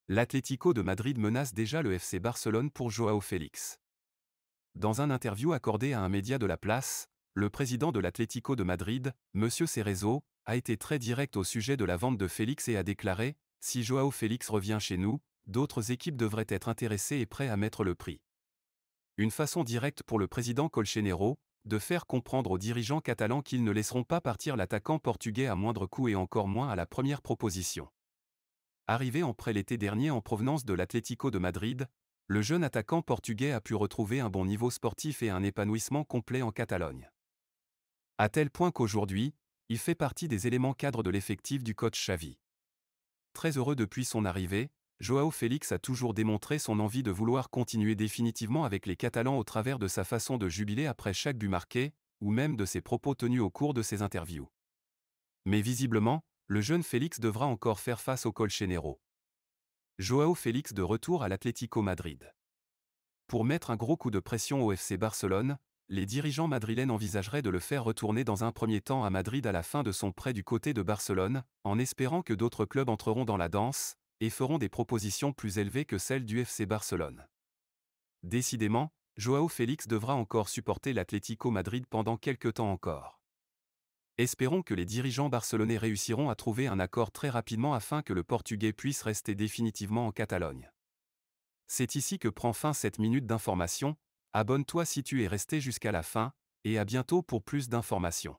L'Atlético de Madrid menace déjà le FC Barcelone pour Joao Félix. Dans un interview accordé à un média de la place, le président de l'Atlético de Madrid, M. Cerezo, a été très direct au sujet de la vente de Félix et a déclaré « Si Joao Félix revient chez nous, d'autres équipes devraient être intéressées et prêts à mettre le prix ». Une façon directe pour le président Colchonero de faire comprendre aux dirigeants catalans qu'ils ne laisseront pas partir l'attaquant portugais à moindre coût et encore moins à la première proposition. Arrivé en prêt l'été dernier en provenance de l'Atlético de Madrid, le jeune attaquant portugais a pu retrouver un bon niveau sportif et un épanouissement complet en Catalogne. À tel point qu'aujourd'hui, il fait partie des éléments cadres de l'effectif du coach Xavi. Très heureux depuis son arrivée, Joao Félix a toujours démontré son envie de vouloir continuer définitivement avec les Catalans au travers de sa façon de jubiler après chaque but marqué, ou même de ses propos tenus au cours de ses interviews. Mais visiblement, le jeune Félix devra encore faire face au Colchonero. Joao Félix de retour à l'Atlético Madrid. Pour mettre un gros coup de pression au FC Barcelone, les dirigeants madrilènes envisageraient de le faire retourner dans un premier temps à Madrid à la fin de son prêt du côté de Barcelone, en espérant que d'autres clubs entreront dans la danse, et feront des propositions plus élevées que celles du FC Barcelone. Décidément, Joao Félix devra encore supporter l'Atlético Madrid pendant quelques temps encore. Espérons que les dirigeants barcelonais réussiront à trouver un accord très rapidement afin que le Portugais puisse rester définitivement en Catalogne. C'est ici que prend fin cette minute d'information. Abonne-toi si tu es resté jusqu'à la fin, et à bientôt pour plus d'informations.